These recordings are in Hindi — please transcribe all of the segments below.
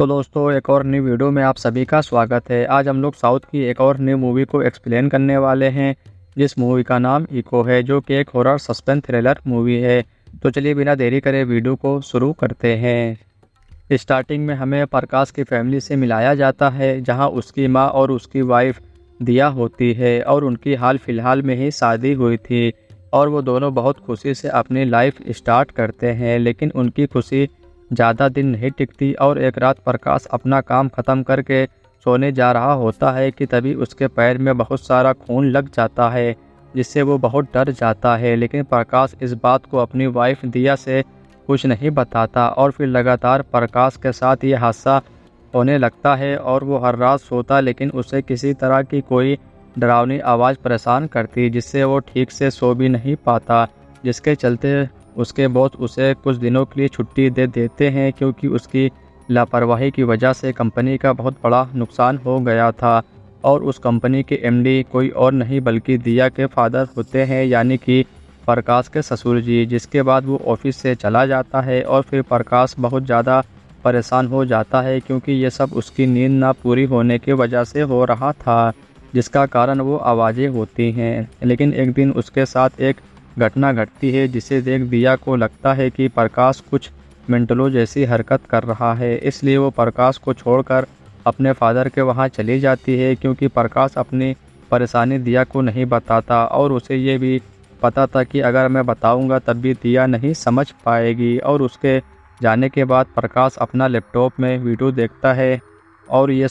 तो दोस्तों एक और न्यू वीडियो में आप सभी का स्वागत है। आज हम लोग साउथ की एक और न्यू मूवी को एक्सप्लेन करने वाले हैं, जिस मूवी का नाम इको है, जो कि एक हॉरर सस्पेंस थ्रिलर मूवी है। तो चलिए बिना देरी करे वीडियो को शुरू करते हैं। स्टार्टिंग में हमें प्रकाश की फैमिली से मिलाया जाता है, जहां उसकी मां और उसकी वाइफ दिया होती है और उनकी हाल फिलहाल में ही शादी हुई थी और वो दोनों बहुत खुशी से अपनी लाइफ स्टार्ट करते हैं। लेकिन उनकी खुशी ज़्यादा दिन नहीं टिकती और एक रात प्रकाश अपना काम ख़त्म करके सोने जा रहा होता है कि तभी उसके पैर में बहुत सारा खून लग जाता है, जिससे वो बहुत डर जाता है। लेकिन प्रकाश इस बात को अपनी वाइफ दिया से कुछ नहीं बताता और फिर लगातार प्रकाश के साथ ये हादसा होने लगता है और वो हर रात सोता, लेकिन उसे किसी तरह की कोई डरावनी आवाज़ परेशान करती, जिससे वो ठीक से सो भी नहीं पाता, जिसके चलते उसके बॉस उसे कुछ दिनों के लिए छुट्टी दे देते हैं, क्योंकि उसकी लापरवाही की वजह से कंपनी का बहुत बड़ा नुकसान हो गया था। और उस कंपनी के एमडी कोई और नहीं बल्कि दिया के फादर होते हैं, यानी कि प्रकाश के ससुर जी। जिसके बाद वो ऑफिस से चला जाता है और फिर प्रकाश बहुत ज़्यादा परेशान हो जाता है, क्योंकि ये सब उसकी नींद ना पूरी होने की वजह से हो रहा था, जिसका कारण वो आवाज़ें होती हैं। लेकिन एक दिन उसके साथ एक घटना घटती है, जिसे देख दिया को लगता है कि प्रकाश कुछ मेंटलो जैसी हरकत कर रहा है। इसलिए वो प्रकाश को छोड़कर अपने फादर के वहाँ चली जाती है, क्योंकि प्रकाश अपनी परेशानी दिया को नहीं बताता और उसे ये भी पता था कि अगर मैं बताऊंगा तब भी दिया नहीं समझ पाएगी। और उसके जाने के बाद प्रकाश अपना लैपटॉप में वीडियो देखता है और ये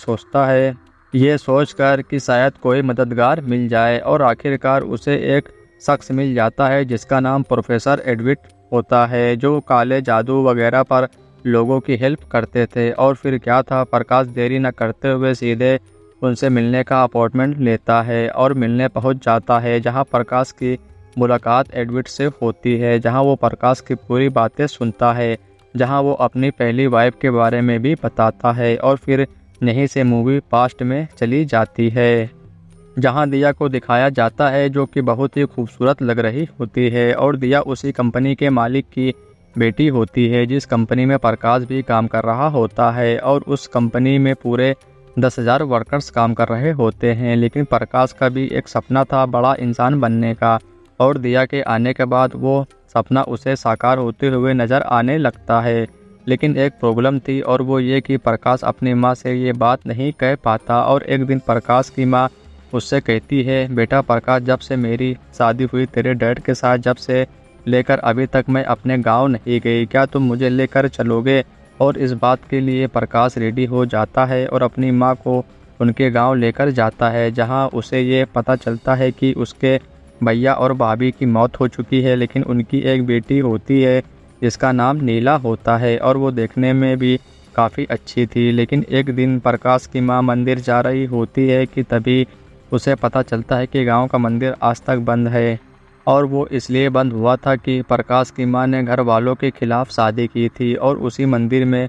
सोचकर कि शायद कोई मददगार मिल जाए, और आखिरकार उसे एक शख्स मिल जाता है जिसका नाम प्रोफेसर एडविट होता है, जो काले जादू वगैरह पर लोगों की हेल्प करते थे। और फिर क्या था, प्रकाश देरी न करते हुए सीधे उनसे मिलने का अपॉइंटमेंट लेता है और मिलने पहुंच जाता है, जहां प्रकाश की मुलाकात एडविट से होती है, जहां वो प्रकाश की पूरी बातें सुनता है, जहां वो अपनी पहली वाइफ के बारे में भी बताता है। और फिर यहीं से मूवी पास्ट में चली जाती है, जहां दिया को दिखाया जाता है, जो कि बहुत ही खूबसूरत लग रही होती है। और दिया उसी कंपनी के मालिक की बेटी होती है, जिस कंपनी में प्रकाश भी काम कर रहा होता है। और उस कंपनी में पूरे 10,000 वर्कर्स काम कर रहे होते हैं। लेकिन प्रकाश का भी एक सपना था बड़ा इंसान बनने का, और दिया के आने के बाद वो सपना उसे साकार होते हुए नज़र आने लगता है। लेकिन एक प्रॉब्लम थी, और वो ये कि प्रकाश अपनी माँ से ये बात नहीं कह पाता। और एक दिन प्रकाश की माँ उससे कहती है, बेटा प्रकाश, जब से मेरी शादी हुई तेरे डैड के साथ, जब से लेकर अभी तक मैं अपने गांव नहीं गई, क्या तुम मुझे लेकर चलोगे? और इस बात के लिए प्रकाश रेडी हो जाता है और अपनी मां को उनके गांव लेकर जाता है, जहां उसे ये पता चलता है कि उसके भैया और भाभी की मौत हो चुकी है, लेकिन उनकी एक बेटी होती है जिसका नाम नीला होता है, और वो देखने में भी काफ़ी अच्छी थी। लेकिन एक दिन प्रकाश की माँ मंदिर जा रही होती है कि तभी उसे पता चलता है कि गांव का मंदिर आज तक बंद है, और वो इसलिए बंद हुआ था कि प्रकाश की मां ने घर वालों के खिलाफ शादी की थी और उसी मंदिर में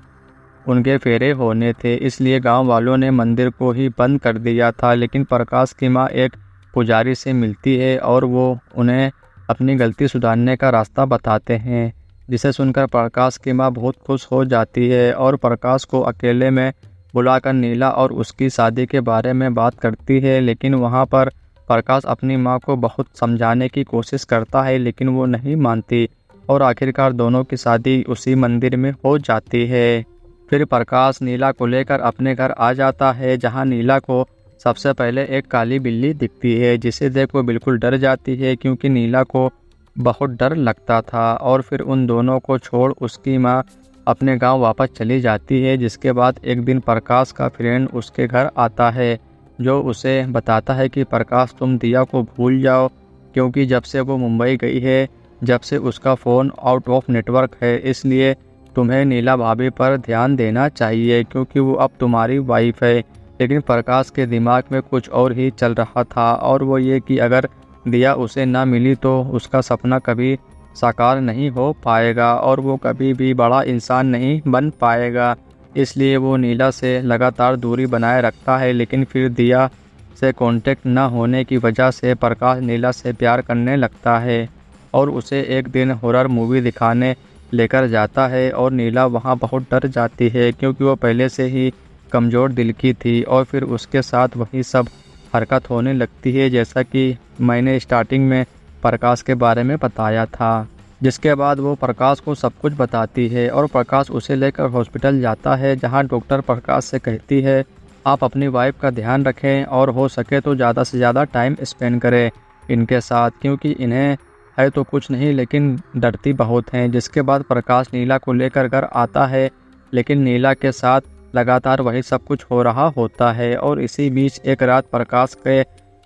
उनके फेरे होने थे, इसलिए गांव वालों ने मंदिर को ही बंद कर दिया था। लेकिन प्रकाश की मां एक पुजारी से मिलती है और वो उन्हें अपनी गलती सुधारने का रास्ता बताते हैं, जिसे सुनकर प्रकाश की मां बहुत खुश हो जाती है और प्रकाश को अकेले में बुलाकर नीला और उसकी शादी के बारे में बात करती है। लेकिन वहां पर प्रकाश अपनी मां को बहुत समझाने की कोशिश करता है, लेकिन वो नहीं मानती, और आखिरकार दोनों की शादी उसी मंदिर में हो जाती है। फिर प्रकाश नीला को लेकर अपने घर आ जाता है, जहां नीला को सबसे पहले एक काली बिल्ली दिखती है, जिसे देख वो बिल्कुल डर जाती है, क्योंकि नीला को बहुत डर लगता था। और फिर उन दोनों को छोड़ उसकी माँ अपने गांव वापस चली जाती है। जिसके बाद एक दिन प्रकाश का फ्रेंड उसके घर आता है, जो उसे बताता है कि प्रकाश, तुम दिया को भूल जाओ, क्योंकि जब से वो मुंबई गई है, जब से उसका फ़ोन आउट ऑफ नेटवर्क है, इसलिए तुम्हें नीला भाभी पर ध्यान देना चाहिए, क्योंकि वो अब तुम्हारी वाइफ है। लेकिन प्रकाश के दिमाग में कुछ और ही चल रहा था, और वो ये कि अगर दिया उसे ना मिली तो उसका सपना कभी साकार नहीं हो पाएगा और वो कभी भी बड़ा इंसान नहीं बन पाएगा। इसलिए वो नीला से लगातार दूरी बनाए रखता है। लेकिन फिर दिया से कांटेक्ट न होने की वजह से प्रकाश नीला से प्यार करने लगता है और उसे एक दिन हॉरर मूवी दिखाने लेकर जाता है और नीला वहाँ बहुत डर जाती है क्योंकि वो पहले से ही कमज़ोर दिल की थी और फिर उसके साथ वही सब हरकत होने लगती है जैसा कि मैंने स्टार्टिंग में प्रकाश के बारे में बताया था। जिसके बाद वो प्रकाश को सब कुछ बताती है और प्रकाश उसे लेकर हॉस्पिटल जाता है जहाँ डॉक्टर प्रकाश से कहती है आप अपनी वाइफ का ध्यान रखें और हो सके तो ज़्यादा से ज़्यादा टाइम स्पेंड करें इनके साथ क्योंकि इन्हें है तो कुछ नहीं लेकिन डरती बहुत हैं। जिसके बाद प्रकाश नीला को लेकर घर आता है लेकिन नीला के साथ लगातार वही सब कुछ हो रहा होता है और इसी बीच एक रात प्रकाश के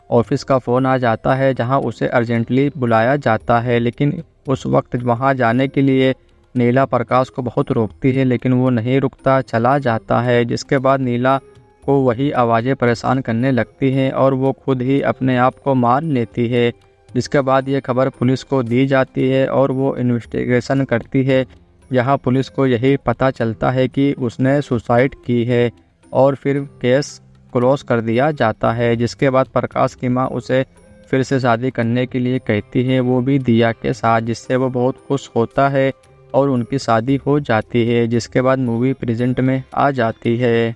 ऑफिस का फ़ोन आ जाता है जहां उसे अर्जेंटली बुलाया जाता है। लेकिन उस वक्त वहां जाने के लिए नीला प्रकाश को बहुत रोकती है लेकिन वो नहीं रुकता, चला जाता है। जिसके बाद नीला को वही आवाज़ें परेशान करने लगती हैं और वो खुद ही अपने आप को मार लेती है। जिसके बाद ये खबर पुलिस को दी जाती है और वो इन्वेस्टिगेशन करती है। यहाँ पुलिस को यही पता चलता है कि उसने सुसाइड की है और फिर केस क्लोज कर दिया जाता है। जिसके बाद प्रकाश की माँ उसे फिर से शादी करने के लिए कहती है, वो भी दिया के साथ, जिससे वो बहुत खुश होता है और उनकी शादी हो जाती है। जिसके बाद मूवी प्रेजेंट में आ जाती है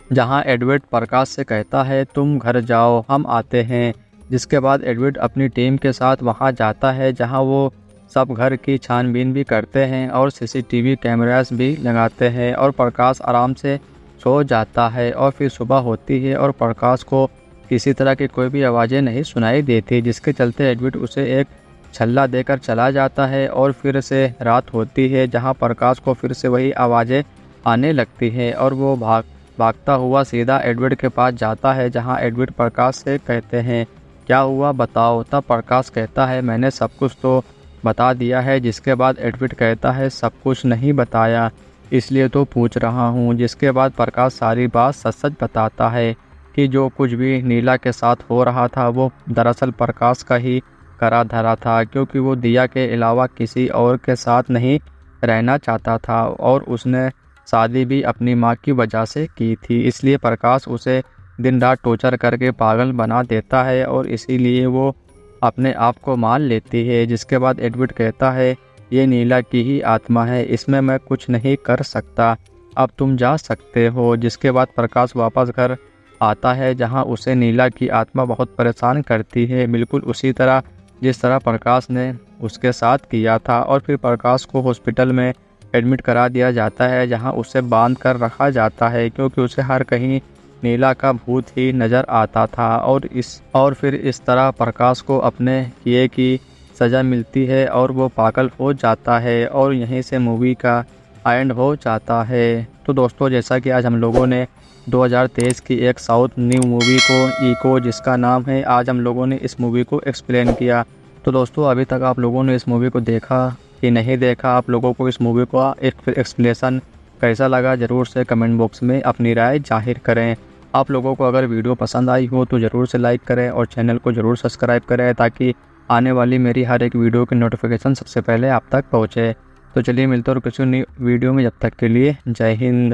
जहां एडवर्ड प्रकाश से कहता है तुम घर जाओ हम आते हैं। जिसके बाद एडवर्ड अपनी टीम के साथ वहां जाता है जहां वो सब घर की छानबीन भी करते हैं और सीसीटीवी कैमरास भी लगाते हैं और प्रकाश आराम से सो जाता है और फिर सुबह होती है और प्रकाश को किसी तरह की कोई भी आवाज़ें नहीं सुनाई देती जिसके चलते एडवर्ड उसे एक छल्ला देकर चला जाता है और फिर से रात होती है जहां प्रकाश को फिर से वही आवाज़ें आने लगती है और वो भागता हुआ सीधा एडवर्ड के पास जाता है जहां एडवर्ड प्रकाश से कहते हैं क्या हुआ बताओ। तब प्रकाश कहता है मैंने सब कुछ तो बता दिया है। जिसके बाद एडवर्ड कहता है सब कुछ नहीं बताया इसलिए तो पूछ रहा हूँ। जिसके बाद प्रकाश सारी बात सच सच बताता है कि जो कुछ भी नीला के साथ हो रहा था वो दरअसल प्रकाश का ही करा धरा था क्योंकि वो दिया के अलावा किसी और के साथ नहीं रहना चाहता था और उसने शादी भी अपनी माँ की वजह से की थी। इसलिए प्रकाश उसे दिन रात टॉर्चर करके पागल बना देता है और इसीलिए वो अपने आप को मार लेती है। जिसके बाद एडवर्ड कहता है ये नीला की ही आत्मा है, इसमें मैं कुछ नहीं कर सकता, अब तुम जा सकते हो। जिसके बाद प्रकाश वापस घर आता है जहां उसे नीला की आत्मा बहुत परेशान करती है बिल्कुल उसी तरह जिस तरह प्रकाश ने उसके साथ किया था और फिर प्रकाश को हॉस्पिटल में एडमिट करा दिया जाता है जहां उसे बांध कर रखा जाता है क्योंकि उसे हर कहीं नीला का भूत ही नज़र आता था और फिर इस तरह प्रकाश को अपने किए की सज़ा मिलती है और वो पागल हो जाता है और यहीं से मूवी का एंड हो जाता है। तो दोस्तों जैसा कि आज हम लोगों ने 2023 की एक साउथ न्यू मूवी को इको जिसका नाम है आज हम लोगों ने इस मूवी को एक्सप्लेन किया। तो दोस्तों अभी तक आप लोगों ने इस मूवी को देखा कि नहीं देखा, आप लोगों को इस मूवी का एक्सप्लेनेशन कैसा लगा ज़रूर से कमेंट बॉक्स में अपनी राय जाहिर करें। आप लोगों को अगर वीडियो पसंद आई हो तो ज़रूर से लाइक करें और चैनल को ज़रूर सब्सक्राइब करें ताकि आने वाली मेरी हर एक वीडियो की नोटिफिकेशन सबसे पहले आप तक पहुँचे। तो चलिए मिलते और किसी नई वीडियो में, जब तक के लिए जय हिंद।